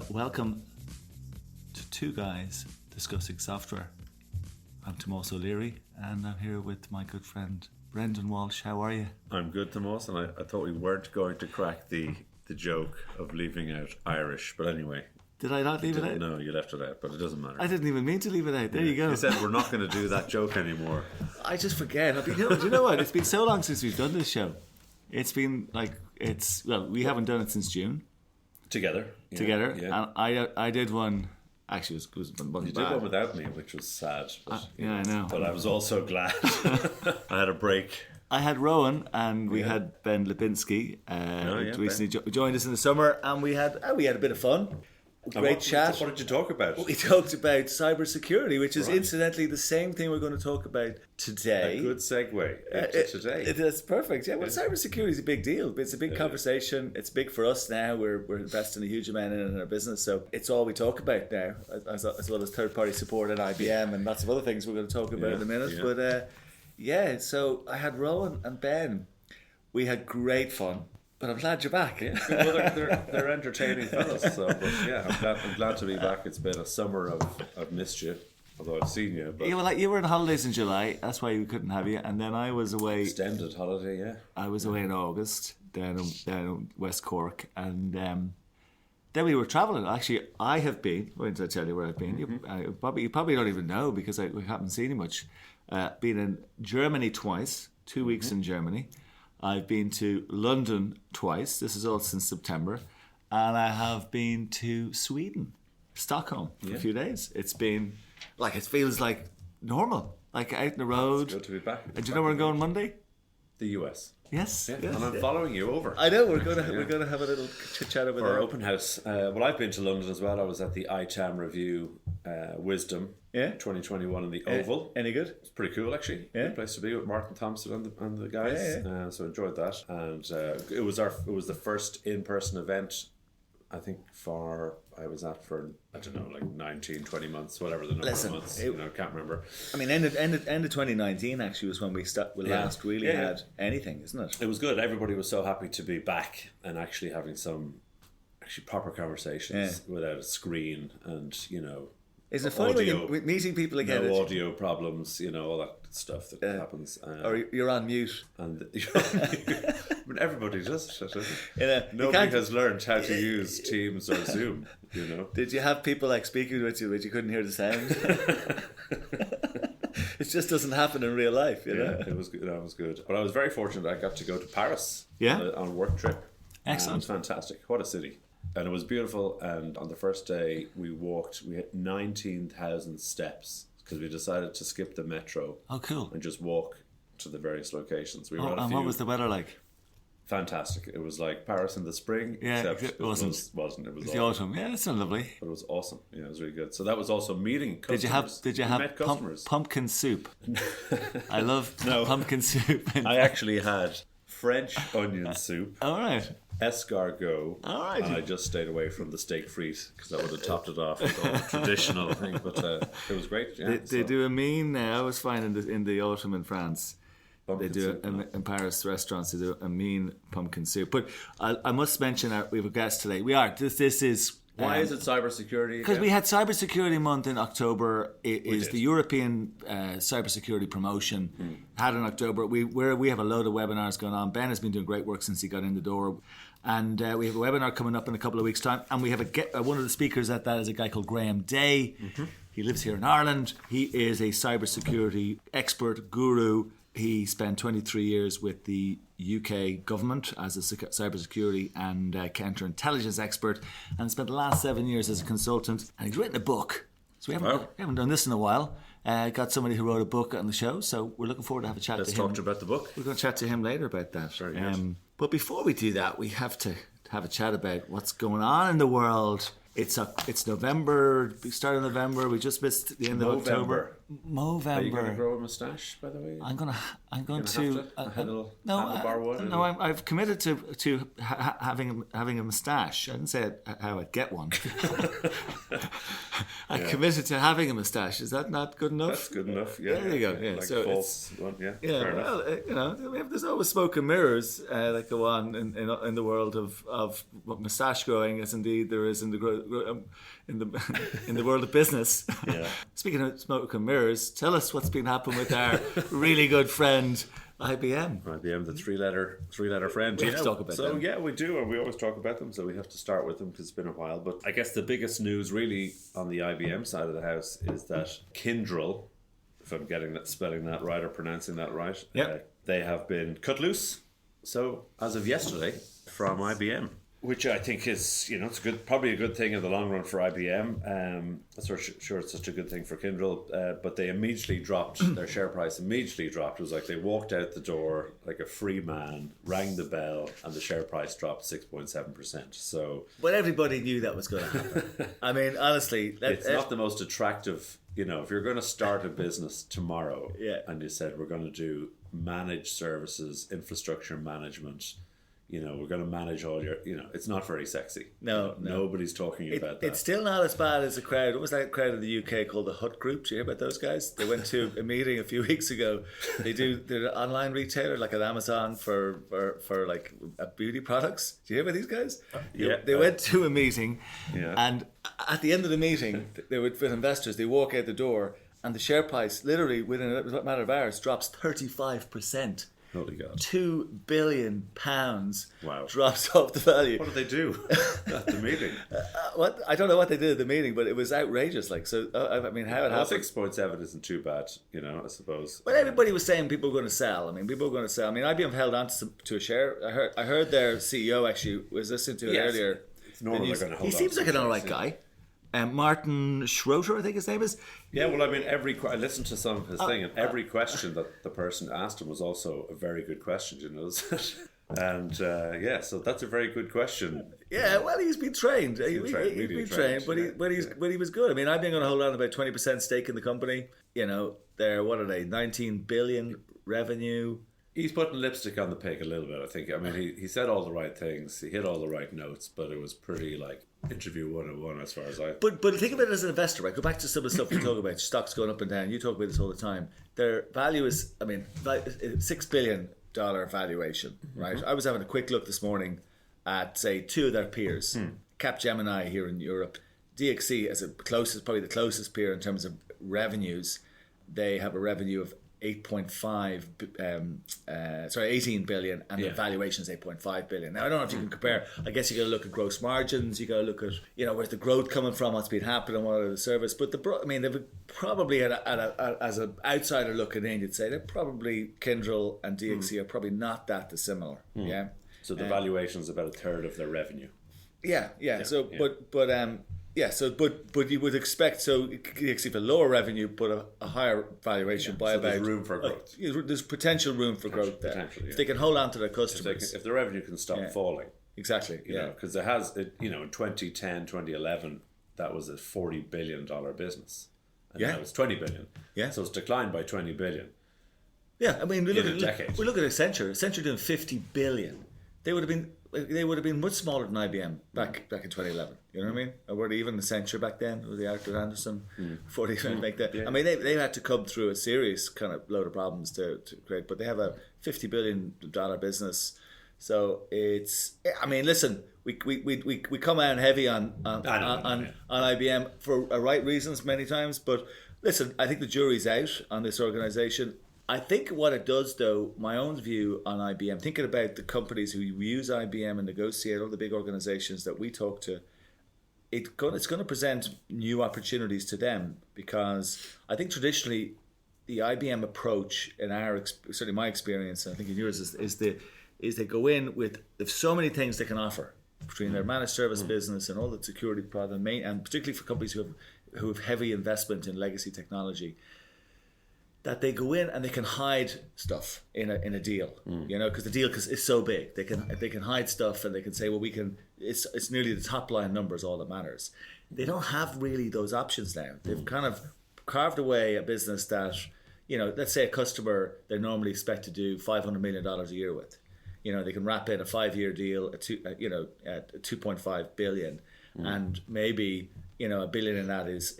Welcome to Two Guys Discussing Software. I'm Tomás O'Leary and I'm here with my good friend Brendan Walsh. How are you? I'm good, Tomás, and I thought we weren't going to crack the joke of leaving out Irish, but anyway. Did I not leave it out? No, you left it out, but it doesn't matter. I didn't even mean to leave it out. There you go. You said we're not going to do that joke anymore. I just forget. Do you know what? It's been so long since we've done this show. It's been we haven't done it since June. Together. Yeah. And I did one. Actually, it was You did one without me, which was sad. But, I know. But I was also glad I had a break. I had Rowan and we had Ben Lipinski recently joined us in the summer, and we had a bit of fun. Great chat. What did you talk about? We talked about cybersecurity, which is incidentally the same thing we're going to talk about today. A good segue into today. That's perfect. Yeah, well, cybersecurity is a big deal. It's a big conversation. It's big for us now. We're investing a huge amount in our business, so it's all we talk about now, as well as third-party support at IBM and lots of other things we're going to talk about in a minute. Yeah. But so I had Rowan and Ben. We had great fun. But I'm glad you're back. Yeah. Well, they're entertaining fellas. So, but yeah, I'm glad to be back. It's been a summer of mischief, although I've seen you. But you were on holidays in July. That's why we couldn't have you. And then I was away. Extended holiday, yeah. I was away in August down in West Cork, and then we were travelling. Actually, I have been. Why did I tell you where I've been? Mm-hmm. You probably don't even know because we haven't seen you much. Been in Germany twice. 2 weeks in Germany. I've been to London twice. This is all since September. And I have been to Sweden, Stockholm, for a few days. It's been it feels like normal, like out in the road. It's good to be back. And do you know where I'm going Monday? The US. Yes. Yeah. And I'm following you over. I know, we're going to have a little chit chat over for there. Our open house. Well, I've been to London as well. I was at the ITAM review, Wisdom 2021 in the Oval. Any good? It's pretty cool, actually. Yeah. Good place to be with Martin Thompson and the guys. Yeah. So enjoyed that. And it was the first in-person event, I think, I was at for, I don't know, like 19, 20 months, whatever the number of months. Can't remember. I mean, end of 2019 actually was when we last really had anything, isn't it? It was good. Everybody was so happy to be back and actually having some proper conversations without a screen and, Is it funny when you're meeting people again? No audio problems, all that stuff that happens. Or you're on mute. And you're on mute. I mean, everybody does it. Nobody has learned how to use Teams or Zoom, Did you have people speaking with you but you couldn't hear the sound? It just doesn't happen in real life, know? It was good. That was good. But I was very fortunate. I got to go to Paris on a work trip. Excellent. It was fantastic. What a city. And it was beautiful, and on the first day we had 19,000 steps because we decided to skip the metro. Oh, cool. And just walk to the various locations. And what was the weather like? Fantastic. It was like Paris in the spring, except it wasn't. It was the autumn. Yeah, it's lovely. But it was awesome. Yeah, it was really good. So that was also meeting customers. Did you have pumpkin soup? I love pumpkin soup. I actually had French onion soup. All right. Escargot. All right. And I just stayed away from the steak frite because that would have topped it off with all the traditional thing. But it was great. Yeah, they do a mean now. I was fine in the autumn in France. Pumpkin soup, in Paris restaurants. They do a mean pumpkin soup. But I must mention we have a guest today. We are. This is. Why is it cybersecurity? Because we had Cybersecurity Month in October. It is the European cybersecurity promotion. Had in October. We have a load of webinars going on. Ben has been doing great work since he got in the door. And we have a webinar coming up in a couple of weeks' time. And we have one of the speakers at that is a guy called Graham Day. Mm-hmm. He lives here in Ireland. He is a cybersecurity expert, guru. He spent 23 years with the UK government as a cybersecurity and counterintelligence expert, and spent the last 7 years as a consultant. And he's written a book. So we haven't done this in a while. Got somebody who wrote a book on the show, so we're looking forward to have a chat to him. Let's talk about the book. We're going to chat to him later about that. Very good. But before we do that, we have to have a chat about what's going on in the world. It's November, start of November. We just missed the end of October. Movember. Are you going to grow a moustache, by the way? I'm going to I've committed to having a moustache. I didn't say how I'd get one. I committed to having a moustache. Is that not good enough? That's good enough. Yeah. There you go. Yeah. Like So false one. Yeah. yeah. Fair enough. There's always smoke and mirrors that go on in the world of moustache growing, as indeed there is in the world of business. Yeah. Speaking of smoke and mirrors, tell us what's been happening with our really good friend IBM. IBM, the three-letter friend. We have to talk about them. Yeah, we do, and we always talk about them. So we have to start with them because it's been a while. But I guess the biggest news, really, on the IBM side of the house is that Kyndryl, if I'm spelling that right or pronouncing that right, they have been cut loose. So as of yesterday, from IBM. Which I think is, it's probably a good thing in the long run for IBM. I'm sure it's such a good thing for Kyndryl, but they immediately dropped, their share price immediately dropped. It was like they walked out the door like a free man, rang the bell, and the share price dropped 6.7%. So, but everybody knew that was going to happen. I mean, honestly, it's not the most attractive, if you're going to start a business tomorrow and you said we're going to do managed services, infrastructure management, we're going to manage all your, it's not very sexy. No. Nobody's talking about that. It's still not as bad as a crowd. What was that crowd in the UK called the Hut Group? Do you hear about those guys? They went to a meeting a few weeks ago. They're an online retailer like an Amazon for like beauty products. Do you hear about these guys? They went to a meeting and at the end of the meeting, they would, with investors, they walk out the door and the share price literally within a matter of hours drops 35%. Holy God. £2 billion drops off the value. What did they do at the meeting? I don't know what they did at the meeting, but it was outrageous. How it happened. 6.7 isn't too bad, I suppose. Well, everybody was saying people were going to sell. IBM held on to a share. I heard their CEO actually was listening to it earlier. It's normal they're going to hold on. He seems like an alright guy. Martin Schroeder, I think his name is. Yeah, well, I listened to some of his thing, and every question that the person asked him was also a very good question, And so that's a very good question. Yeah, well, he's been trained. He's been trained, but he was good. I mean, I've been going to hold on about 20% stake in the company. They're, what are they, 19 billion revenue. He's putting lipstick on the pig a little bit, I think. I mean, he said all the right things. He hit all the right notes, but it was pretty, interview 101 as far as I... But think of it as an investor, right? Go back to some of the stuff we talk about. Stocks going up and down. You talk about this all the time. Their value is, $6 billion valuation, right? I was having a quick look this morning at, say, two of their peers. Capgemini here in Europe. DXC as probably the closest peer in terms of revenues. They have a revenue of 18 billion, and the valuation is 8.5 billion. Now I don't know if you can compare. I guess you got to look at gross margins. You got to look at where's the growth coming from, what's been happening, what are the service. But they've probably as an outsider looking in, you'd say that probably Kyndryl and DXC are probably not that dissimilar. Yeah. So the valuation is about a third of their revenue. Yeah. So but you would expect DXC a lower revenue, but a higher valuation by about. There's room for growth. There's potential room for growth there. If they can hold on to their customers, if the revenue can stop falling, exactly. Because there has, in 2010, 2011, that was a $40 billion business, and now it's 20 billion. Yeah, so it's declined by 20 billion. Yeah, I mean, we look at Accenture. Accenture doing 50 billion. They would have been much smaller than IBM back in 2011. You know what I mean? Or were they even Accenture back then? Was the Arthur Anderson before they make that? Yeah. I mean, they had to come through a serious kind of load of problems to create, but they have a $50 billion business. So it's. I mean, listen, we come out heavy on IBM for right reasons many times, but listen, I think the jury's out on this organization. I think what it does, though, my own view on IBM, thinking about the companies who use IBM and negotiate, all the big organizations that we talk to, it's going to present new opportunities to them, because I think traditionally the IBM approach, in certainly my experience, and I think in yours, is they go in with so many things they can offer between their managed service business and all the security product, and particularly for companies who have heavy investment in legacy technology, that they go in and they can hide stuff in a deal, because the deal is so big. They can hide stuff, and they can say, well, it's nearly the top line numbers all that matters. They don't have really those options now. They've kind of carved away a business that, let's say a customer they normally expect to do $500 million a year with. They can wrap in a 5-year deal at 2.5 billion, and maybe $1 billion in that is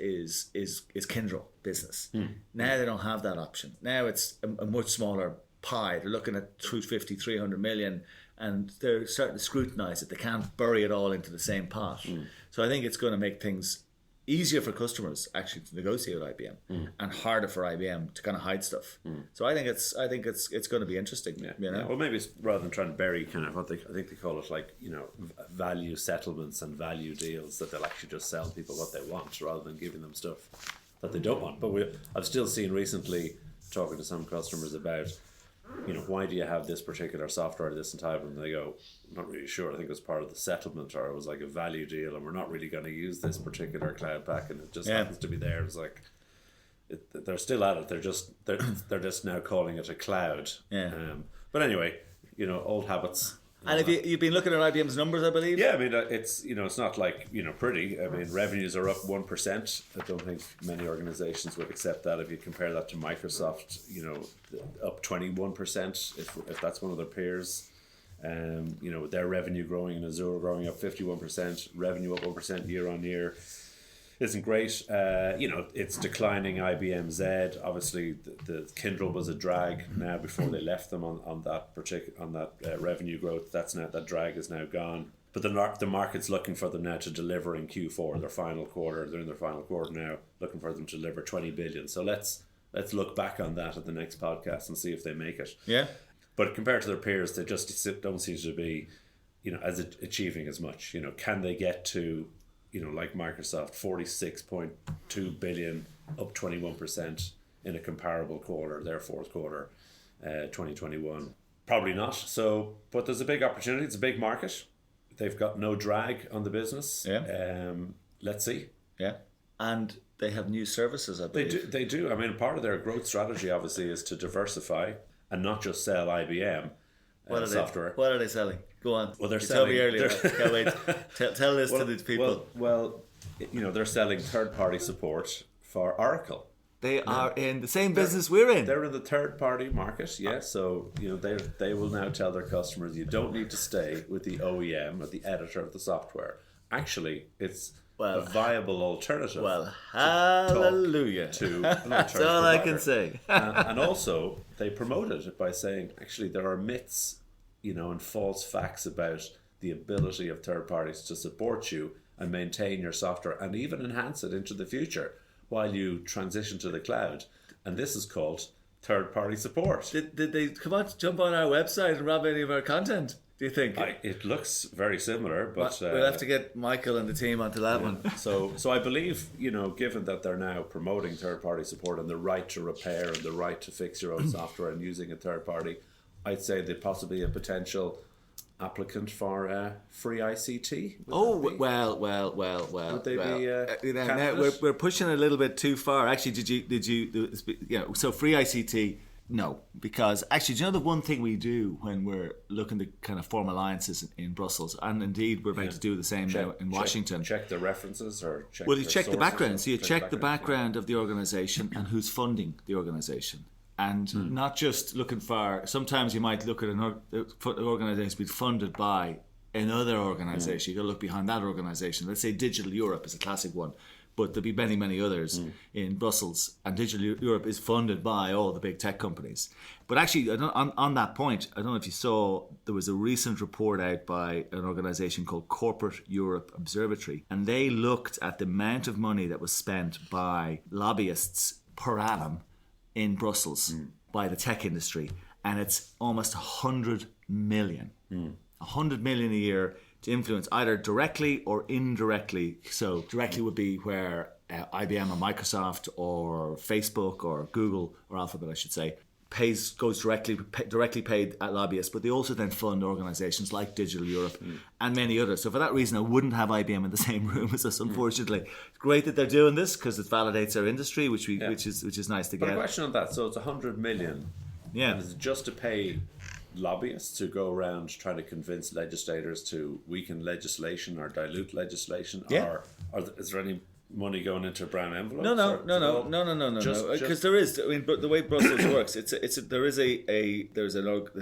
Kyndryl business. Now they don't have that option. Now it's a much smaller pie. They're looking at 250, 300 million, and they're starting to scrutinize it. They can't bury it all into the same pot. So I think it's going to make things easier for customers actually to negotiate with IBM, and harder for IBM to kind of hide stuff. So I think it's going to be interesting. Yeah. Well, maybe it's rather than trying to bury kind of I think they call it like value settlements and value deals, that they'll actually just sell people what they want rather than giving them stuff that they don't want. But I've still seen recently talking to some customers about, why do you have this particular software at this entitlement? And they go, I'm not really sure. I think it was part of the settlement, or it was like a value deal, and we're not really going to use this particular cloud pack, and it just happens to be there. It's like they're still at it. They're just now calling it a cloud. But anyway, old habits. And if you've been looking at IBM's numbers, I believe. Yeah, I mean it's it's not like pretty. I mean revenues are up 1%. I don't think many organizations would accept that. If you compare that to Microsoft, up 21%. If that's one of their peers, their revenue growing, and Azure growing up 51%, revenue up 1% year on year. Isn't great. It's declining IBM Z. Obviously, the Kyndryl was a drag now before they left them on that revenue growth. That drag is now gone. But the market's looking for them now to deliver in Q4, their final quarter. They're in their final quarter now, looking for them to deliver 20 billion. So let's look back on that at the next podcast and see if they make it. Yeah. But compared to their peers, they just don't seem to be, as achieving as much. Can they get to, like Microsoft, 46.2 billion, up 21% in a comparable quarter, their fourth quarter, 2021? Probably not. So, but there's a big opportunity. It's a big market. They've got no drag on the business. Yeah. Let's see. Yeah. And they have new services, I believe. They do. I mean, part of their growth strategy, obviously, is to diversify and not just sell IBM software. What are they selling? Go on. Well, they're you selling. Told me earlier. Can't wait. Tell this to the people. Well, they're selling third-party support for Oracle. They are in the same business we're in. They're in the third-party market, yeah. So they will now tell their customers, you don't need to stay with the OEM or the editor of the software. Actually, it's a viable alternative. Well, hallelujah. That's all I can say. And also, they promoted it by saying, actually, there are myths, and false facts about the ability of third parties to support you and maintain your software and even enhance it into the future while you transition to the cloud. And this is called third-party support. Did they jump on our website and rob any of our content, do you think? It looks very similar, but we'll have to get Michael and the team onto that one. So I believe, given that they're now promoting third-party support and the right to repair and the right to fix your own software and using a third party, I'd say they're possibly a potential applicant for free ICT. Well. Would they be? Now we're pushing a little bit too far. Actually, did you? So free ICT. No, because actually, do you know the one thing we do when we're looking to kind of form alliances in Brussels, and indeed we're about to do the same now in Washington. Check the references or check. Well, you check the background. So you check the background of the organisation and who's funding the organisation. And not just looking for, sometimes you might look at an organisation being funded by another organisation. You've got to look behind that organisation. Let's say Digital Europe is a classic one, but there'll be many, many others in Brussels. And Digital Europe is funded by all the big tech companies. But actually, on that point, I don't know if you saw, there was a recent report out by an organisation called Corporate Europe Observatory. And they looked at the amount of money that was spent by lobbyists per annum in Brussels by the tech industry, and it's almost 100 million. 100 million a year to influence either directly or indirectly. So directly would be where IBM or Microsoft or Facebook or Google or Alphabet, I should say, goes directly paid at lobbyists, but they also then fund organisations like Digital Europe and many others. So for that reason, I wouldn't have IBM in the same room as us, unfortunately. It's great that they're doing this because it validates our industry, which is nice to get. But a question on that. So it's 100 million. Yeah. And is it just to pay lobbyists to go around trying to convince legislators to weaken legislation or dilute legislation? Yeah. Or is there any money going into brown envelopes? No. Because there is. I mean, but the way Brussels works, there's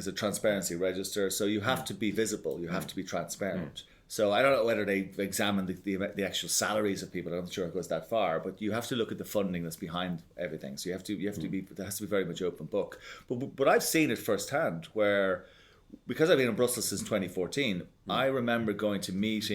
a transparency register, so you have to be visible, you have to be transparent. So I don't know whether they've examined the actual salaries of people. I'm not sure it goes that far, but you have to look at the funding that's behind everything. So you have to be. There has to be very much open book. But I've seen it firsthand where, because I've been in Brussels since 2014, I remember going to meet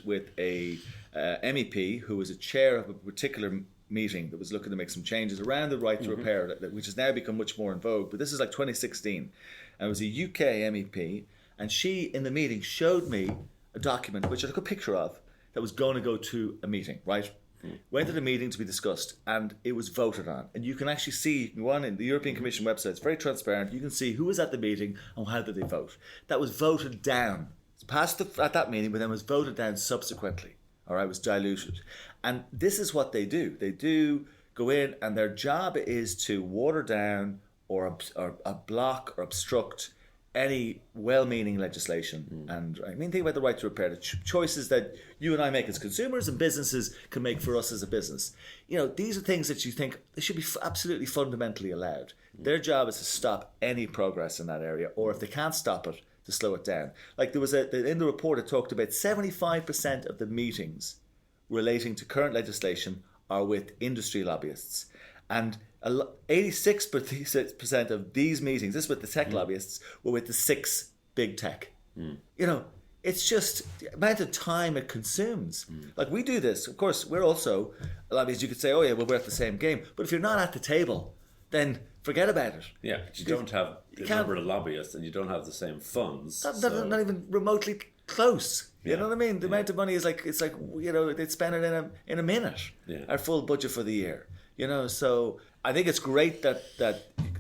with a MEP who was a chair of a particular meeting that was looking to make some changes around the right to repair, which has now become much more in vogue. But this is like 2016, and it was a UK MEP, and she in the meeting showed me a document which I took a picture of that was going to go to a meeting, right? Went to the meeting to be discussed, and it was voted on. And you can actually see, you can go on in the European Commission website, it's very transparent. You can see who was at the meeting and how did they vote. That was voted down. It's passed at that meeting, but then was voted down subsequently. All right, was diluted. And this is what they do. They do go in, and their job is to water down or block or obstruct any well-meaning legislation. And I mean, think about the right to repair, the choices that you and I make as consumers and businesses can make for us as a business. You know, these are things that you think they should be absolutely fundamentally allowed. Their job is to stop any progress in that area, or if they can't stop it, to slow it down. Like there was in the report it talked about 75% of the meetings relating to current legislation are with industry lobbyists, and 86% of these meetings, this is with the tech lobbyists, were with the 6 big tech. You know, it's just the amount of time it consumes. Like we do this, of course, we're also lobbyists. You could say, oh yeah, well, we're at the same game. But if you're not at the table, then forget about it. Yeah, but you don't have the number of lobbyists, and you don't have the same funds. Not even remotely close. You know what I mean? The amount of money is like, it's like, you know, they'd spend it in a minute. Our full budget for the year. You know, so I think it's great that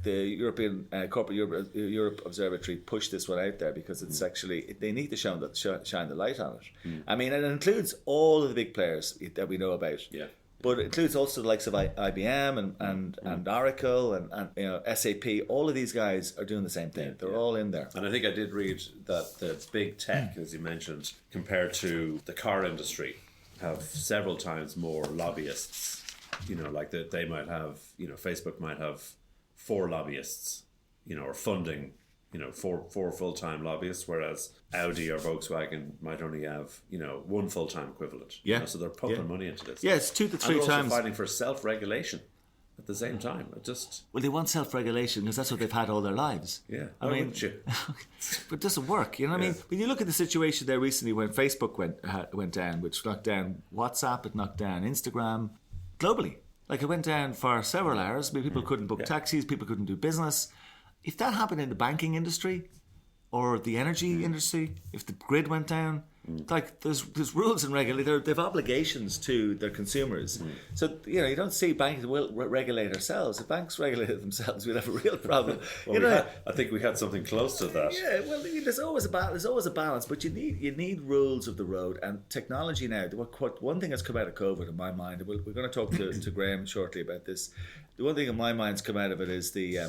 the European Corporate Europe Observatory pushed this one out there, because it's actually, they need to shine the light on it. I mean, it includes all of the big players that we know about. But it includes also the likes of IBM and Oracle and you know, SAP. All of these guys are doing the same thing. They're all in there. And I think I did read that the big tech, as you mentioned, compared to the car industry, have several times more lobbyists. You know, like that they might have, you know, Facebook might have 4 lobbyists, you know, or funding, you know, four full-time lobbyists, whereas Audi or Volkswagen might only have, you know, 1 full-time equivalent. You know, so they're pumping money into this. Yeah, it's 2 to 3 and times. Also fighting for self-regulation at the same time. Well, they want self-regulation because that's what they've had all their lives. Yeah, I mean, wouldn't you? But it doesn't work. You know what I mean? When you look at the situation there recently when Facebook went down, which knocked down WhatsApp, it knocked down Instagram. Globally, like it went down for several hours. I mean, people couldn't book taxis, people couldn't do business. If that happened in the banking industry or the energy industry, if the grid went down, like there's rules and regulations. They have obligations to their consumers. So you know, you don't see banks will regulate ourselves. If banks regulated themselves, we'd have a real problem. Well, I think we had something close to that. Yeah, well, there's always a balance, but you need rules of the road and technology now. One thing that's come out of COVID in my mind, we're going to talk to Graham shortly about this. The one thing in my mind's come out of it is the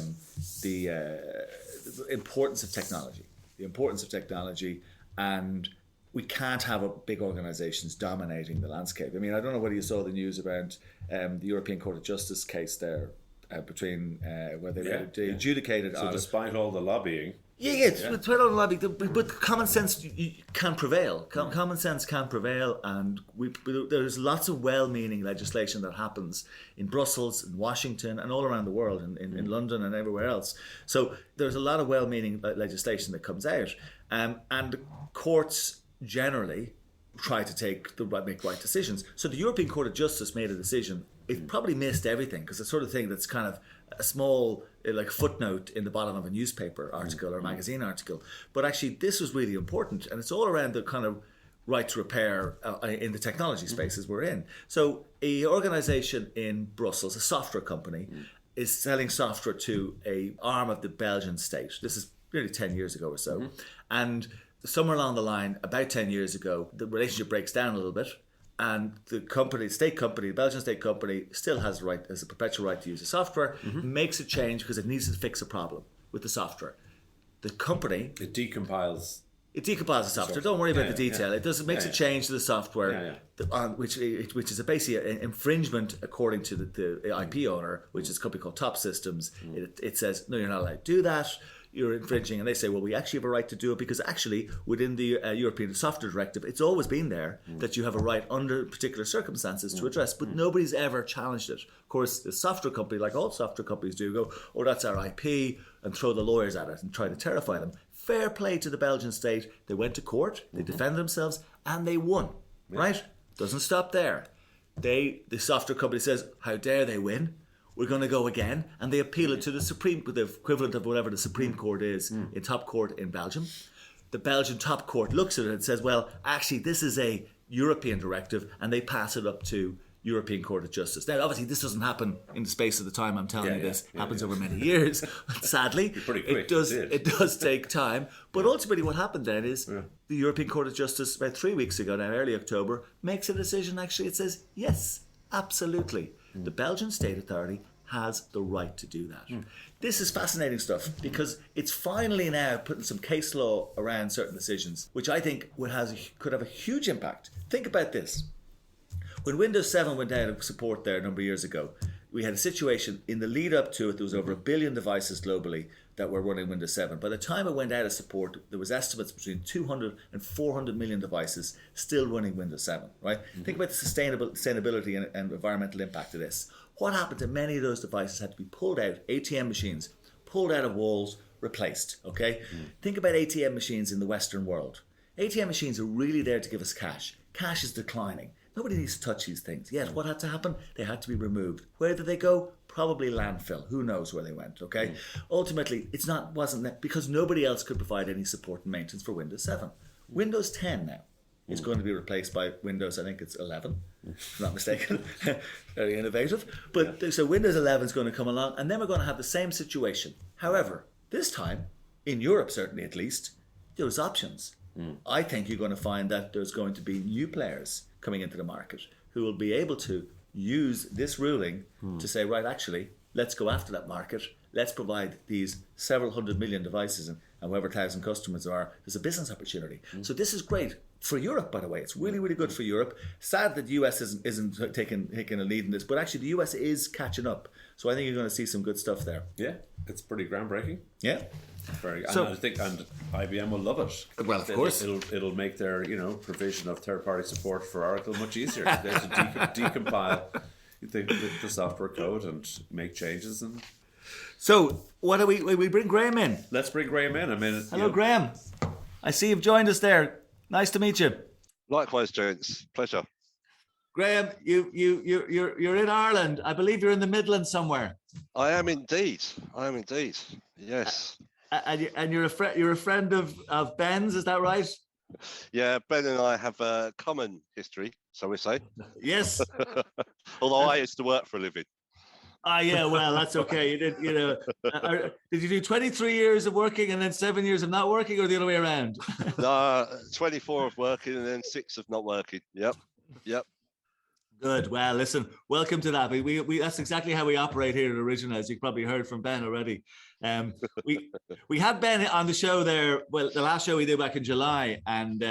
importance of technology. The importance of technology, and we can't have big organisations dominating the landscape. I mean, I don't know whether you saw the news about the European Court of Justice case there between where they adjudicated. So despite all the lobbying. Despite all the lobbying, but common sense can prevail. Common sense can prevail, and there's lots of well-meaning legislation that happens in Brussels, in Washington, and all around the world, in London and everywhere else. So there's a lot of well-meaning legislation that comes out, and courts generally try to make right decisions. So the European Court of Justice made a decision. It probably missed everything, because it's the sort of thing that's kind of a small like footnote in the bottom of a newspaper article or a magazine article. But actually this was really important, and it's all around the kind of right to repair in the technology spaces we're in. So a organisation in Brussels, a software company, is selling software to a arm of the Belgian state. This is nearly 10 years ago or so. And somewhere along the line, about 10 years ago, the relationship breaks down a little bit, and the Belgian state company, still has a perpetual right to use the software, makes a change because it needs to fix a problem with the software. The company... It decompiles It decomposes the software. Don't worry about the detail. It does. It makes a change to the software, which is basically an infringement according to the IP owner, which is a company called Top Systems. It says, no, you're not allowed to do that. You're infringing. And they say, well, we actually have a right to do it because actually within the European Software Directive, it's always been there that you have a right under particular circumstances to address, but nobody's ever challenged it. Of course, the software company, like all software companies do, go, oh, that's our IP, and throw the lawyers at it and try to terrify them. Fair play to the Belgian state. They went to court, they defended themselves, and they won, right? Doesn't stop there. The software company says, how dare they win? We're going to go again. And they appeal it to the the equivalent of whatever the Supreme Court is in top court in Belgium. The Belgian top court looks at it and says, well, actually, this is a European directive, and they pass it up to European Court of Justice. Now, obviously, this doesn't happen in the space of the time I'm telling you this. It happens over many years. Sadly, pretty quick, it does take time. But ultimately, what happened then is the European Court of Justice, about 3 weeks ago now, early October, makes a decision. Actually, it says, yes, absolutely. The Belgian State Authority has the right to do that. This is fascinating stuff because it's finally now putting some case law around certain decisions, which I think could have a huge impact. Think about this. When Windows 7 went out of support there a number of years ago, we had a situation in the lead up to it, there was over 1 billion devices globally that were running Windows 7. By the time it went out of support, there was estimates between 200 and 400 million devices still running Windows 7, right? Think about the sustainability and environmental impact of this. What happened to many of those devices had to be pulled out, ATM machines, pulled out of walls, replaced, okay? Think about ATM machines in the Western world. ATM machines are really there to give us cash. Cash is declining. Nobody needs to touch these things. Yet, what had to happen? They had to be removed. Where did they go? Probably landfill. Who knows where they went, okay? Ultimately, wasn't that because nobody else could provide any support and maintenance for Windows 7. Windows 10 now is going to be replaced by Windows, I think it's 11, if I'm not mistaken. Very innovative. But so Windows 11 is going to come along, and then we're going to have the same situation. However, this time, in Europe certainly at least, there's options. I think you're going to find that there's going to be new players coming into the market who will be able to use this ruling to say, right, actually, let's go after that market. Let's provide these several hundred million devices and however thousand customers there are. There's a business opportunity. So this is great for Europe, by the way. It's really, really good for Europe. Sad that the US isn't taking a lead in this, but actually the US is catching up. So I think you're going to see some good stuff there. Yeah, it's pretty groundbreaking. Yeah. Very, and I think IBM will love it. Well, of course, it'll make their provision of third-party support for Oracle much easier. They have to decompile the software code and make changes. And so, what do we bring Graham in? Let's bring Graham in. I mean, hello, Graham. I see you've joined us there. Nice to meet you. Likewise, gents. Pleasure. Graham, you're in Ireland. I believe you're in the Midlands somewhere. I am indeed. Yes. And you're a friend of Ben's, is that right? Yeah, Ben and I have a common history, so we say. Yes. Although I used to work for a living. Yeah, well, that's okay. You did, did you do 23 years of working and then 7 years of not working, or the other way around? No, 24 of working and then 6 of not working. Yep. Good. Well, listen, welcome to that. We that's exactly how we operate here at Original, as you probably heard from Ben already. We had Ben on the show there. Well, the last show we did back in July, and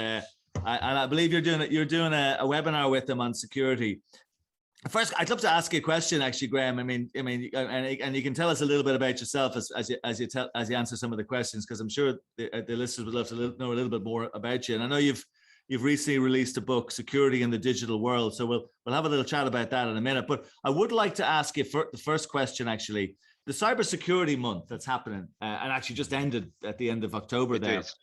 I believe you're doing a webinar with them on security. First, I'd love to ask you a question, actually, Graham. I mean, and you can tell us a little bit about yourself as you answer some of the questions, because I'm sure the listeners would love to know a little bit more about you. And I know you've recently released a book, Security in the Digital World. So we'll have a little chat about that in a minute. But I would like to ask you the first question, actually. The Cybersecurity Month that's happening and actually just ended at the end of October there. Is.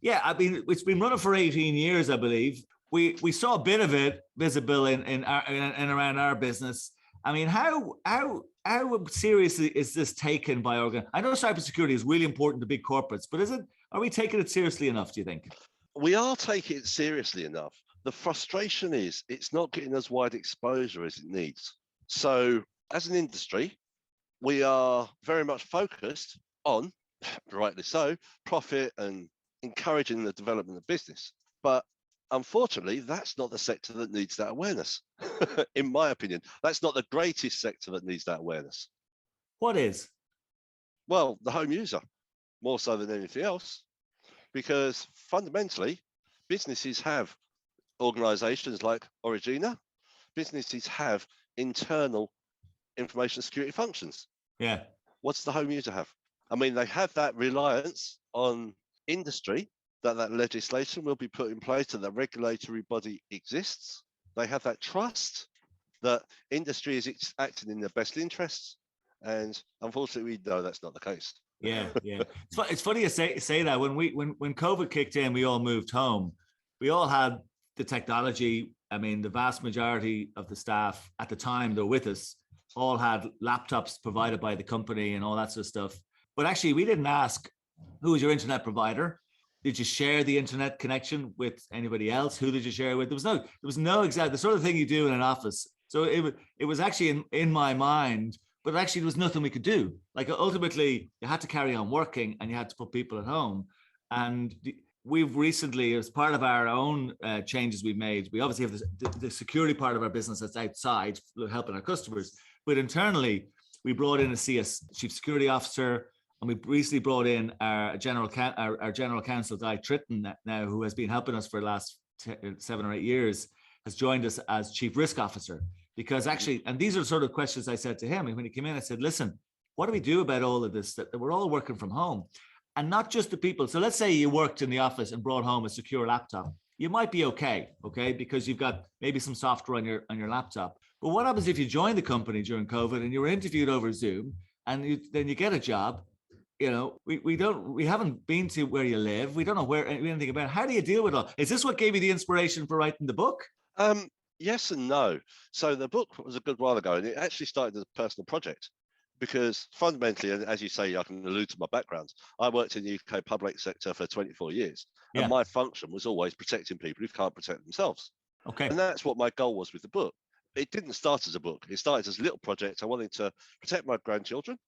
Yeah, I mean, it's been running for 18 years, I believe. We saw a bit of it visible in around our business. I mean, how seriously is this taken by I know cybersecurity is really important to big corporates, but are we taking it seriously enough, do you think? We are taking it seriously enough. The frustration is it's not getting as wide exposure as it needs. So as an industry, we are very much focused on, rightly so, profit and encouraging the development of business. But unfortunately, that's not the sector that needs that awareness. In my opinion, that's not the greatest sector that needs that awareness. What is? Well, the home user, more so than anything else. because fundamentally, businesses have organizations like Origina, businesses have internal information security functions. Yeah. What's the home user have? I mean, they have that reliance on industry, that legislation will be put in place and that regulatory body exists. They have that trust that industry is acting in their best interests. And unfortunately, we know that's not the case. Yeah. It's funny you say that. When COVID kicked in, we all moved home. We all had the technology. I mean, the vast majority of the staff at the time, they're with us, all had laptops provided by the company and all that sort of stuff. But actually, we didn't ask, who was your internet provider? Did you share the internet connection with anybody else? Who did you share with? There was no exact, the sort of thing you do in an office. So it was actually in my mind, but actually there was nothing we could do. Like ultimately, you had to carry on working and you had to put people at home. And we've recently, as part of our own changes we've made, we obviously have the security part of our business that's outside helping our customers. But internally, we brought in a chief security officer, and we recently brought in our general counsel, Guy Tritton, now, who has been helping us for the last 7 or 8 years, has joined us as chief risk officer. Because actually, and these are the sort of questions I said to him when he came in. I said, listen, what do we do about all of this, that we're all working from home? And not just the people. So let's say you worked in the office and brought home a secure laptop. You might be okay, because you've got maybe some software on your laptop. But what happens if you join the company during COVID and you were interviewed over Zoom and then you get a job? You know, we haven't been to where you live. We don't know anything about it. How do you deal with it all? Is this what gave you the inspiration for writing the book? Yes and no. So the book was a good while ago, and it actually started as a personal project because fundamentally, and as you say, I can allude to my background. I worked in the UK public sector for 24 years, and my function was always protecting people who can't protect themselves. Okay. And that's what my goal was with the book. It didn't start as a book. It started as a little project. I wanted to protect my grandchildren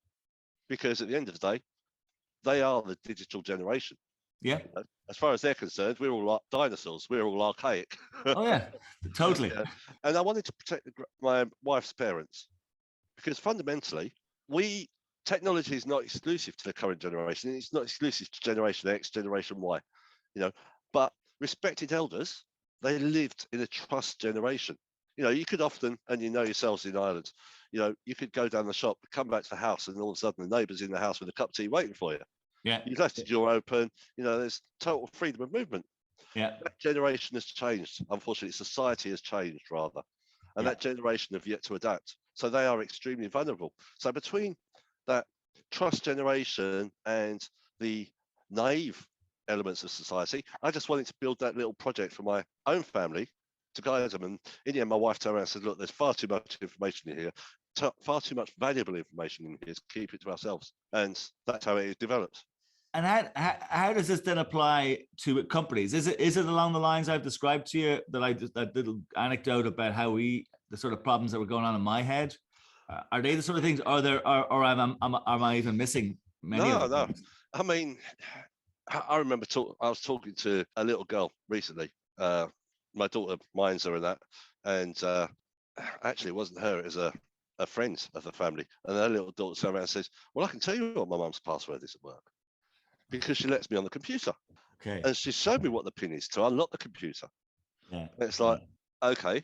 because at the end of the day, they are the digital generation. Yeah. As far as they're concerned, we're all like dinosaurs. We're all archaic. Oh yeah, totally. Yeah. And I wanted to protect my wife's parents because fundamentally, technology is not exclusive to the current generation. It's not exclusive to Generation X, Generation Y, But respected elders, they lived in a trust generation. You could often, and yourselves in Ireland, you could go down the shop, come back to the house, and all of a sudden the neighbour's in the house with a cup of tea waiting for you. Yeah. You left the door open. There's total freedom of movement. Yeah. That generation has changed. Unfortunately, society has changed rather. And that generation have yet to adapt. So they are extremely vulnerable. So between that trust generation and the naive elements of society, I just wanted to build that little project for my own family to guide them. And in the end, my wife turned around and said, look, there's far too much information in here, far too much valuable information in here to keep it to ourselves. And that's how it developed. And how does this then apply to companies? Is it along the lines I've described to you, that little anecdote about how the sort of problems that were going on in my head? Are they the sort of things? Are there, or am I even missing many of them? No. I mean, I remember I was talking to a little girl recently. My daughter minds her and that, and actually it wasn't her. It was a friend of the family, and her little daughter turned around and says, "Well, I can tell you what my mum's password is at work because she lets me on the computer." Okay. And she showed me what the pin is to unlock the computer. Yeah. And it's like, okay,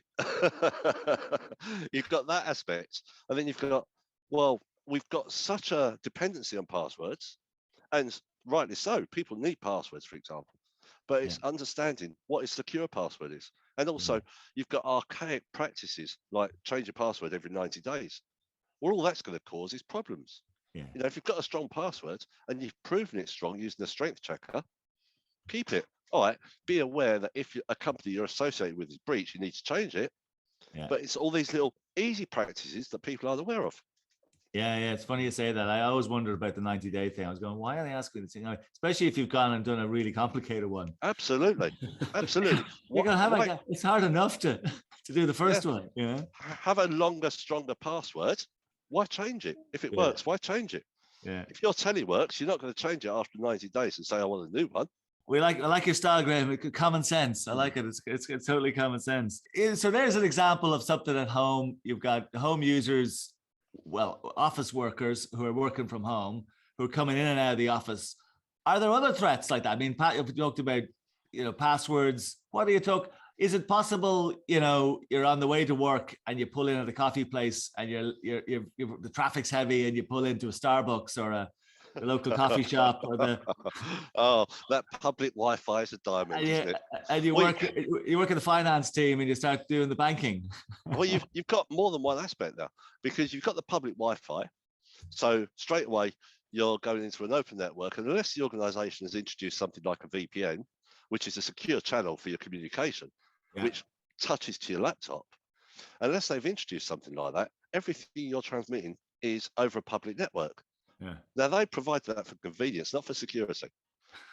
you've got that aspect, and then you've got, well, we've got such a dependency on passwords, and rightly so. People need passwords, for example. But it's understanding what a secure password is. And also, you've got archaic practices like change your password every 90 days. Well, all that's going to cause is problems. Yeah. If you've got a strong password and you've proven it strong using a strength checker, keep it. All right. Be aware that if a company you're associated with is breached, you need to change it. Yeah. But it's all these little easy practices that people aren't aware of. Yeah, it's funny you say that. I always wondered about the 90-day thing. I was going, why are they asking this thing? Especially if you've gone and done a really complicated one. Absolutely. It's hard enough to do the first one. Have a longer, stronger password. Why change it? If it works, why change it? Yeah. If your telly works, you're not going to change it after 90 days and say, I want a new one. I like your style, Graham. Common sense. I like it. It's totally common sense. So there's an example of something at home. You've got home users, office workers who are working from home, who are coming in and out of the office, Are there other threats like that? I mean, Pat, you talked about, passwords. What do you talk? Is it possible, you're on the way to work and you pull in at a coffee place and you're the traffic's heavy and you pull into a Starbucks or the local coffee shop or that public Wi-Fi is a diamond, isn't it? And you work in the finance team and you start doing the banking. Well, you've got more than one aspect now, because you've got the public Wi-Fi. So straight away, you're going into an open network, and unless the organization has introduced something like a VPN, which is a secure channel for your communication, which touches to your laptop, unless they've introduced something like that, everything you're transmitting is over a public network. Yeah. Now, they provide that for convenience, not for security.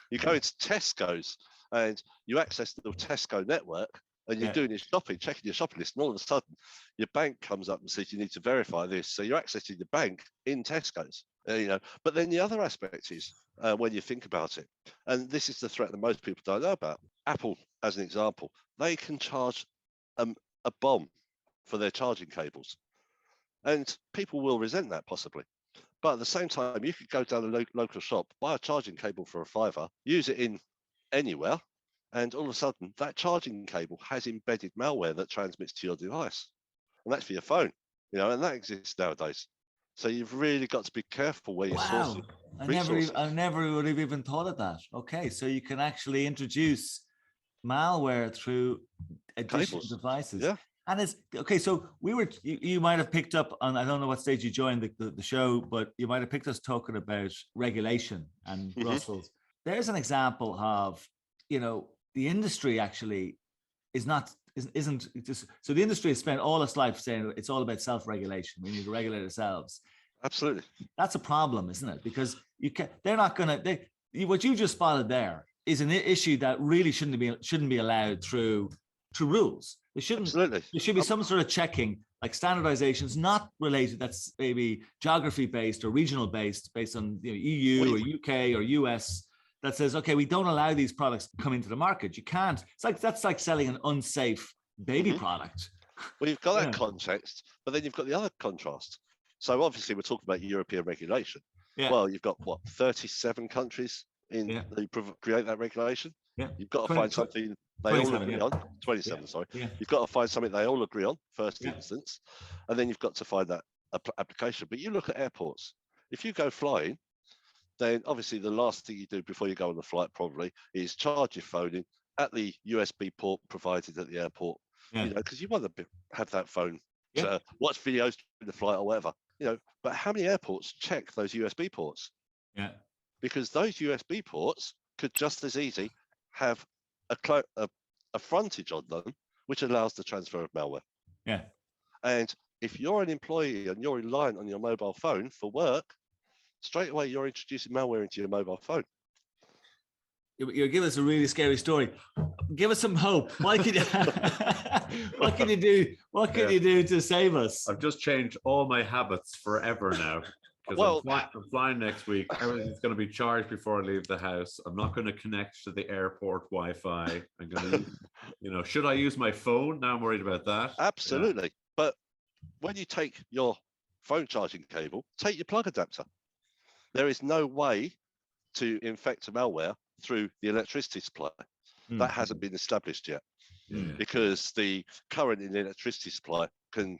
You go into Tesco's and you access the Tesco network, and you're doing your shopping, checking your shopping list, and all of a sudden your bank comes up and says you need to verify this. So you're accessing the bank in Tesco's, But then the other aspect is when you think about it, and this is the threat that most people don't know about. Apple, as an example, they can charge a bomb for their charging cables, and people will resent that possibly. But at the same time, you could go down a local shop, buy a charging cable for $5, use it in anywhere, and all of a sudden that charging cable has embedded malware that transmits to your device. And that's for your phone, and that exists nowadays. So you've really got to be careful where you're sourcing. I never would have even thought of that. Okay, so you can actually introduce malware through additional devices. Yeah. And it's okay. So you might have picked up on, I don't know what stage you joined the show, but you might have picked us talking about regulation and Brussels. There's an example of, the industry actually isn't just, so the industry has spent all its life saying it's all about self-regulation. We need to regulate ourselves. Absolutely. That's a problem, isn't it? Because they're not going to, what you just spotted there is an issue that really shouldn't be allowed through rules. There should be some sort of checking, like standardizations not related, that's maybe geography based or regional based on EU or UK or US, that says, okay, we don't allow these products to come into the market. You can't. That's like selling an unsafe baby product. Well, you've got that context, but then you've got the other contrast. So obviously we're talking about European regulation. Yeah. Well, you've got 37 countries who create that regulation. Yeah. You've got to find something they all agree on. 27, sorry. Yeah. You've got to find something they all agree on, first instance, and then you've got to find that application. But you look at airports. If you go flying, then obviously the last thing you do before you go on the flight probably is charge your phone in at the USB port provided at the airport, because you want to have that phone to watch videos in the flight or whatever, But how many airports check those USB ports? Yeah. Because those USB ports could just as easy have a frontage on them, which allows the transfer of malware. Yeah. And if you're an employee and you're reliant on your mobile phone for work, straight away you're introducing malware into your mobile phone. You're giving us a really scary story. Give us some hope. What can you, what can you do? What can you do to save us? I've just changed all my habits forever now. Because I'm flying next week. Everything's going to be charged before I leave the house. I'm not going to connect to the airport Wi-Fi. I'm going to, should I use my phone? Now I'm worried about that. Absolutely. Yeah. But when you take your phone charging cable, take your plug adapter. There is no way to infect a malware through the electricity supply. That hasn't been established yet, because the current in the electricity supply can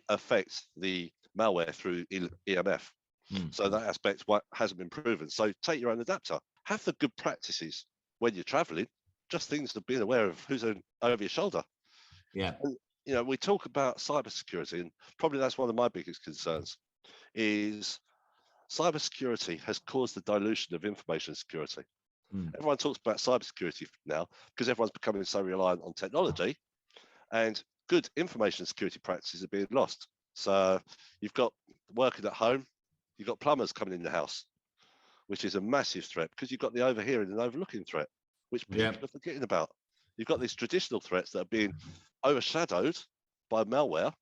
affect the malware through EMF. So that aspect hasn't been proven. So take your own adapter. Have the good practices when you're traveling, just things of being aware of who's over your shoulder. Yeah. And, we talk about cybersecurity, and probably that's one of my biggest concerns is cybersecurity has caused the dilution of information security. Everyone talks about cybersecurity now because everyone's becoming so reliant on technology, and good information security practices are being lost. So you've got working at home, you've got plumbers coming in the house, which is a massive threat because you've got the overhearing and overlooking threat, which people are forgetting about. You've got these traditional threats that are being overshadowed by malware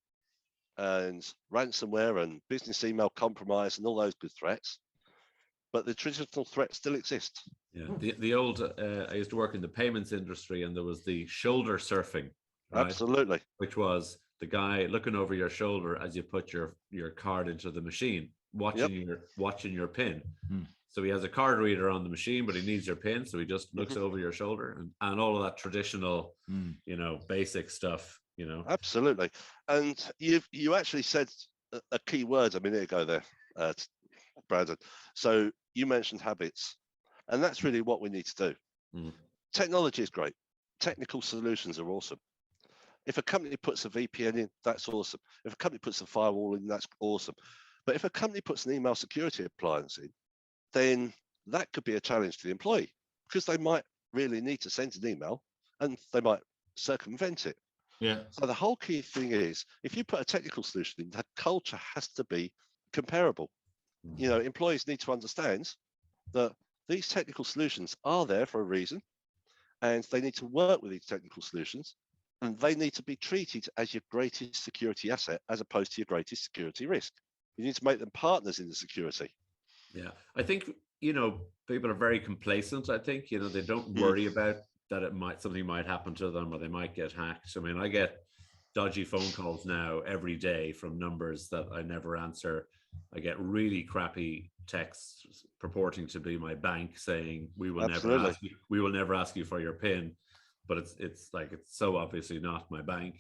and ransomware and business email compromise and all those good threats. But the traditional threats still exist. Yeah, the old, I used to work in the payments industry, and there was the shoulder surfing. Right? Absolutely. Which was the guy looking over your shoulder as you put your card into the machine, watching your PIN. So he has a card reader on the machine, but he needs your PIN. So he just looks over your shoulder and all of that traditional, basic stuff, Absolutely. And you actually said a key word a minute ago there, Brandon. So you mentioned habits, and that's really what we need to do. Technology is great. Technical solutions are awesome. If a company puts a VPN in, that's awesome. If a company puts a firewall in, that's awesome. But if a company puts an email security appliance in, then that could be a challenge to the employee, because they might really need to send an email and they might circumvent it. Yeah. So the whole key thing is, if you put a technical solution in, that culture has to be comparable. Employees need to understand that these technical solutions are there for a reason, and they need to work with these technical solutions, and they need to be treated as your greatest security asset as opposed to your greatest security risk. You need to make them partners in the security. Yeah, I think people are very complacent. I think they don't worry about that something might happen to them or they might get hacked. I mean, I get dodgy phone calls now every day from numbers that I never answer. I get really crappy texts purporting to be my bank saying we will never ask you for your PIN, but it's so obviously not my bank.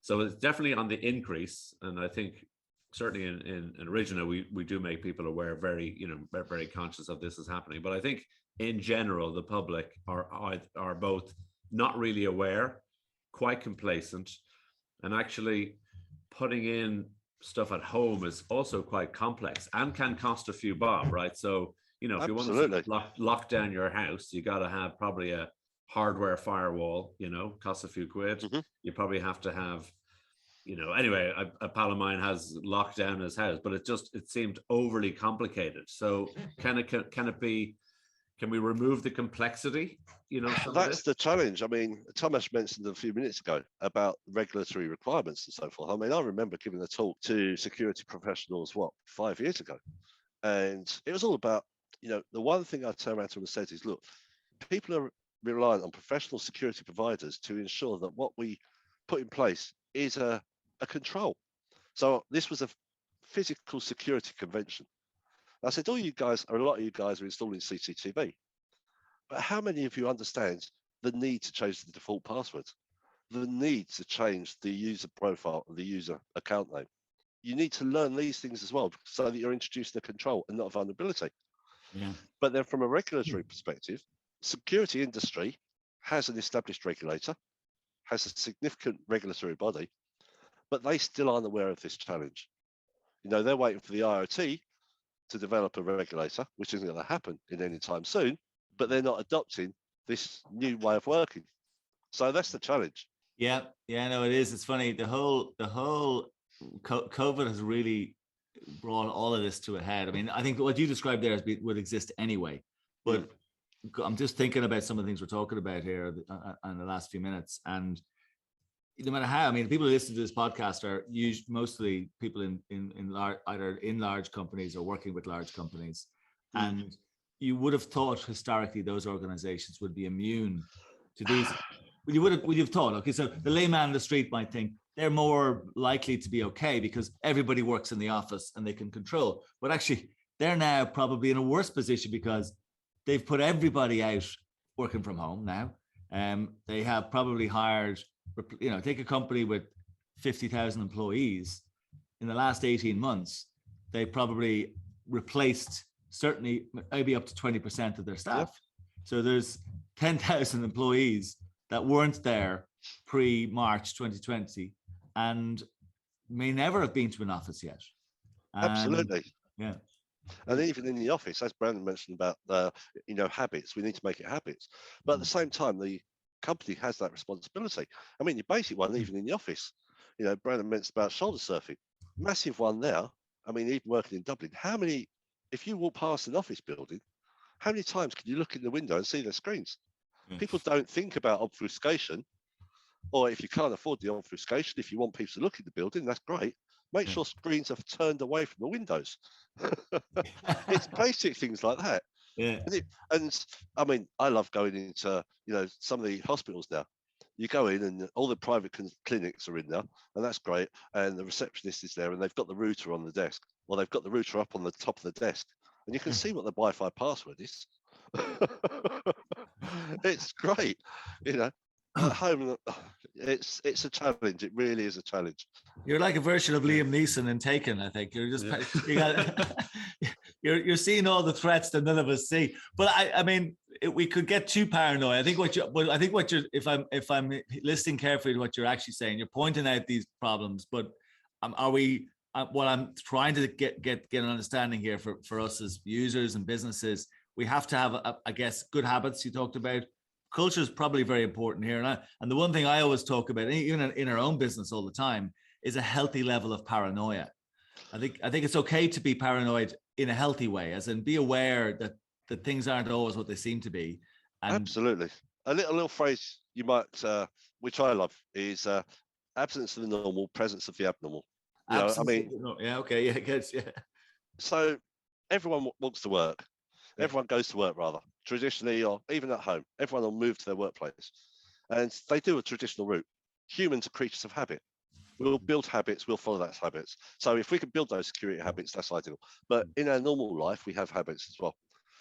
So it's definitely on the increase, and I think certainly in Origina we do make people aware, very very conscious of this is happening. But I think in general the public are both not really aware, quite complacent, and actually putting in stuff at home is also quite complex and can cost a few bob, right? So if you want to lock down your house, you got to have probably a hardware firewall, costs a few quid. You probably have to have anyway, a pal of mine has locked down his house, but it seemed overly complicated. So can we remove the complexity? That's the challenge. I mean, Thomas mentioned a few minutes ago about regulatory requirements and so forth. I mean, I remember giving a talk to security professionals, 5 years ago? And it was all about, the one thing I turned around to them and said is, look, people are reliant on professional security providers to ensure that what we put in place is a control. So this was a physical security convention. I said, a lot of you guys are installing CCTV, but how many of you understand the need to change the default password, the need to change the user profile of the user account name? You need to learn these things as well, so that you're introducing a control and not a vulnerability. Yeah. But then from a regulatory perspective, security industry has an established regulator, has a significant regulatory body, but they still aren't aware of this challenge. They're waiting for the IoT to develop a regulator, which isn't going to happen in any time soon, but they're not adopting this new way of working. So that's the challenge. Yeah, no, it is. It's funny. The whole COVID has really brought all of this to a head. I mean, I think what you described there would exist anyway, but I'm just thinking about some of the things we're talking about here in the last few minutes. And no matter how, I mean, people who listen to this podcast are mostly people either in large companies or working with large companies. And you would have thought historically those organizations would be immune to these. Would you have thought, okay, so the layman on the street might think they're more likely to be okay because everybody works in the office and they can control. But actually, they're now probably in a worse position because they've put everybody out working from home now. They have probably hired, take a company with 50,000 employees. In the last 18 months, they probably replaced certainly maybe up to 20% of their staff. Yeah. So there's 10,000 employees that weren't there pre-March 2020 and may never have been to an office yet. Absolutely. Yeah. And even in the office, as Brandon mentioned about habits, we need to make it habits. But at the same time, the company has that responsibility. I mean, the basic one, even in the office, Brandon mentioned about shoulder surfing, massive one now. I mean, even working in Dublin, if you walk past an office building, how many times can you look in the window and see their screens? People don't think about obfuscation, or if you can't afford the obfuscation, if you want people to look in the building, that's great. Make sure screens are turned away from the windows. It's basic things like that. Yeah. And I mean, I love going into, some of the hospitals now. You go in and all the private clinics are in there, and that's great. And the receptionist is there, and they've got the router on the desk, or they've got the router up on the top of the desk. and you can see what the Wi-Fi password is. It's great, you know. At home, it's a challenge. It really is a challenge. You're like a version of Liam Neeson in Taken, I think. You're just you got you're seeing all the threats that none of us see. But I mean, we could get too paranoid. I think what you're if I'm listening carefully to what you're actually saying, you're pointing out these problems. But are we? What I'm trying to get an understanding here for us as users and businesses, we have to have, I guess, good habits. You talked about. Culture is probably very important here, and the one thing I always talk about, even in our own business all the time, is a healthy level of paranoia. I think it's okay to be paranoid in a healthy way, as in be aware that things aren't always what they seem to be. And absolutely, a little phrase you might, which I love, is absence of the normal, presence of the abnormal. You know, I mean, yeah, okay, yeah, good, yeah. So everyone wants to work. Everyone goes to work, rather, traditionally, or even at home. Everyone will move to their workplace. And they do a traditional route. Humans are creatures of habit. We'll build habits, we'll follow those habits. So if we can build those security habits, that's ideal. But in our normal life, we have habits as well.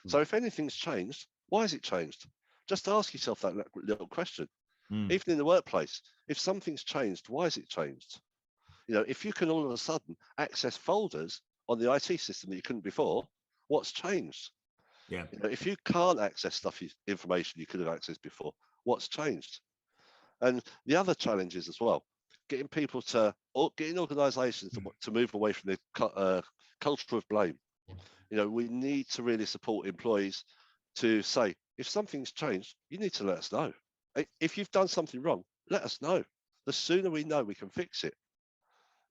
So if anything's changed, why has it changed? Just ask yourself that little question. Even in the workplace, if something's changed, why has it changed? You know, if you can all of a sudden access folders on the IT system that you couldn't before, what's changed? Yeah. You know, if you can't access information you could have accessed before, what's changed? And the other challenges as well, getting people getting organisations to move away from the culture of blame. You know, we need to really support employees to say, if something's changed, you need to let us know. If you've done something wrong, let us know. The sooner we know, we can fix it.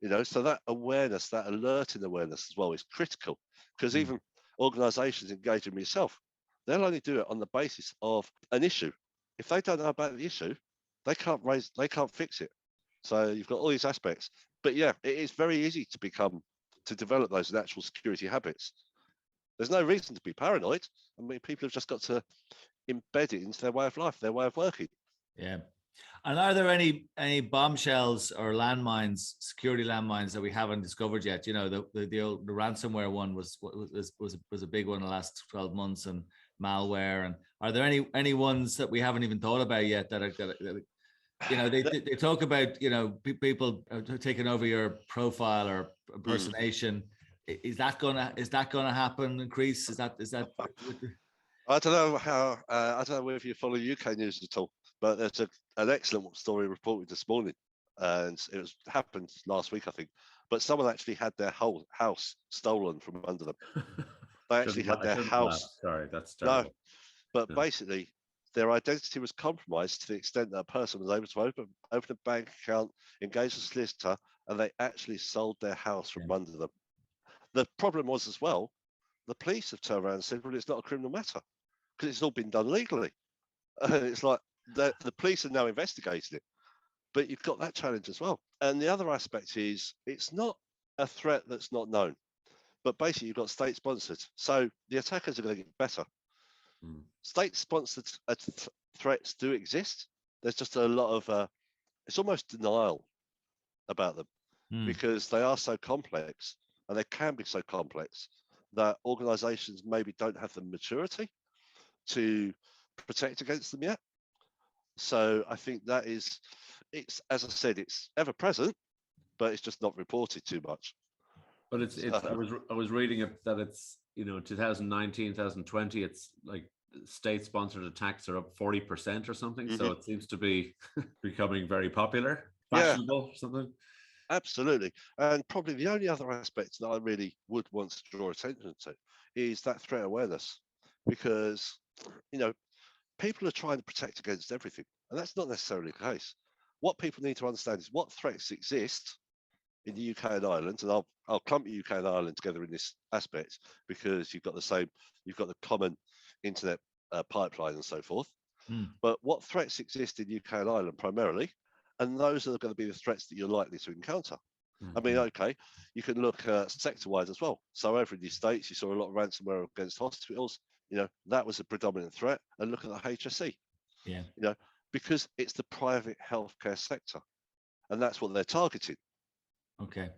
You know, so that awareness, that alerting awareness as well is critical, because even organisations engaging with yourself, they'll only do it on the basis of an issue. If they don't know about the issue, they can't fix it. So you've got all these aspects. But yeah, it is very easy to develop those natural security habits. There's no reason to be paranoid. I mean, people have just got to embed it into their way of life, their way of working. Yeah. And are there any bombshells or landmines, security landmines that we haven't discovered yet? You know, the old ransomware one was a big one in the last 12 months, and malware. And are there any ones that we haven't even thought about yet that you know, they talk about, you know, people taking over your profile or impersonation. Is that gonna happen? Increase? Is that? I don't know I don't know if you follow UK news at all, but there's an excellent story reported this morning, and it happened last week, I think. But someone actually had their whole house stolen from under them. They actually had their house. Sorry, that's terrible. No, but basically, their identity was compromised to the extent that a person was able to open a bank account, engage a solicitor, and they actually sold their house from under them. The problem was as well, the police have turned around and said, well, it's not a criminal matter because it's all been done legally. It's like the police are now investigating it. But you've got that challenge as well. And the other aspect is it's not a threat that's not known, but basically you've got state sponsored. So the attackers are going to get better. State sponsored threats do exist. There's just a lot of, it's almost denial about them because they are so complex, and they can be so complex that organizations maybe don't have the maturity to protect against them yet. So I think it's, as I said, it's ever present, but it's just not reported too much. But I was reading that it's, you know, 2019, 2020, it's like state-sponsored attacks are up 40% or something. So it seems to be becoming very popular, fashionable, something. Absolutely. And probably the only other aspect that I really would want to draw attention to is that threat awareness, because, you know, people are trying to protect against everything, and that's not necessarily the case. What people need to understand is what threats exist in the UK and Ireland, and I'll clump the UK and Ireland together in this aspect because you've got the common internet pipeline and so forth. But what threats exist in UK and Ireland primarily, and those are going to be the threats that you're likely to encounter. I mean, okay, you can look sector-wise as well. So over in the States, you saw a lot of ransomware against hospitals. You know, that was a predominant threat. And look at the HSE. Yeah. You know, because it's the private healthcare sector, and that's what they're targeting. Okay.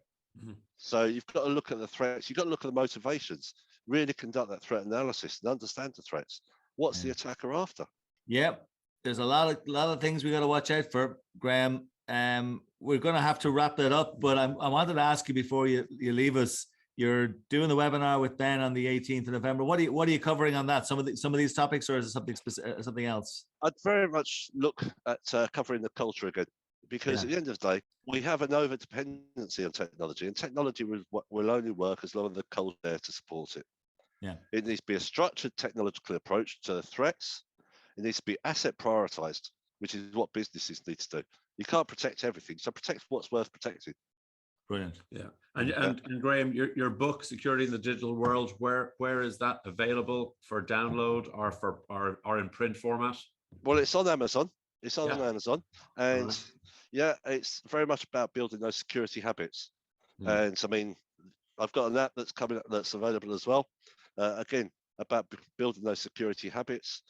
So you've got to look at the threats. You've got to look at the motivations. really conduct that threat analysis and understand the threats. What's the attacker after? Yep. There's a lot of things we got to watch out for, Graham. We're going to have to wrap that up, but I wanted to ask you before you leave us. You're doing the webinar with Ben on the 18th of November. What are you covering on that? Some of these topics, or is it something else? I'd very much look at covering the culture again, because at the end of the day, we have an over dependency on technology, and technology will only work as long as the culture there to support it. Yeah, it needs to be a structured technological approach to the threats. It needs to be asset prioritized, which is what businesses need to do. You can't protect everything, so protect what's worth protecting. Brilliant. Yeah. And Graham, your book, Security in the Digital World, where is that available for download or in print format? Well, it's on Amazon. It's on Amazon. And it's very much about building those security habits. And I mean, I've got an app that's coming up that's available as well. Again, about building those security habits.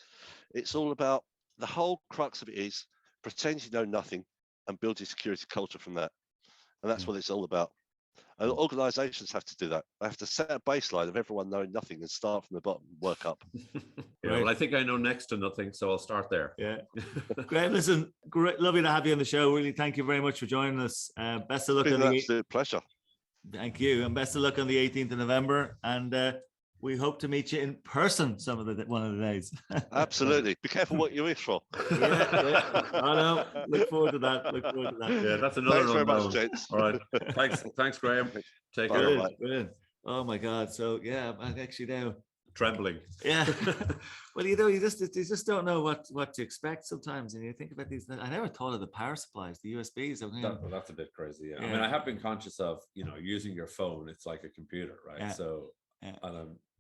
It's all about, the whole crux of it is pretend you know nothing and build your security culture from that. And that's what it's all about. And organizations have to do that. They have to set a baseline of everyone knowing nothing and start from the bottom, work up. Well, I think I know next to nothing, so I'll start there. Yeah. Great. Listen, great. Lovely to have you on the show. Really, thank you very much for joining us. Best of luck. It's been an absolute pleasure. Thank you. And best of luck on the 18th of November. And we hope to meet you in person one of the days. Absolutely. Be careful what you wish for. Yeah. I know. Look forward to that. Yeah, that's another. Thanks very much, gents. All right. Thanks, Graham. Take care. Brilliant. Oh my God. So yeah, I'm actually now trembling. Yeah. Well, you just don't know what to expect sometimes, and you think about these. I never thought of the power supplies, the USBs. That's a bit crazy. Yeah. I mean, I have been conscious of using your phone. It's like a computer, right? Yeah. So.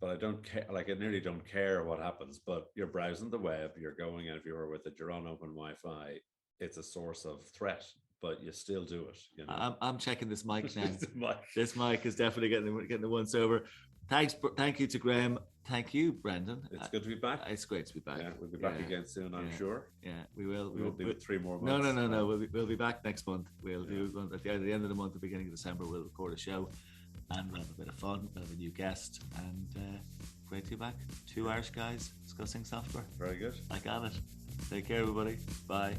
But I don't care. Like, I nearly don't care what happens. But you're browsing the web. You're going everywhere with it. You're on open Wi-Fi. It's a source of threat, but you still do it. I'm checking this mic now. This mic is definitely getting the once over. Thank you to Graham. Thank you, Brendan. It's good to be back. It's great to be back. Yeah, we'll be back again soon, I'm sure. Yeah, we will. We'll be 3 more months. No. We'll be back next month. We'll do one at the end of the month, the beginning of December. We'll record a show. And we'll have a bit of fun. We'll have a new guest, and great to be back. 2 Irish guys discussing software. Very good. I got it. Take care, everybody. Bye.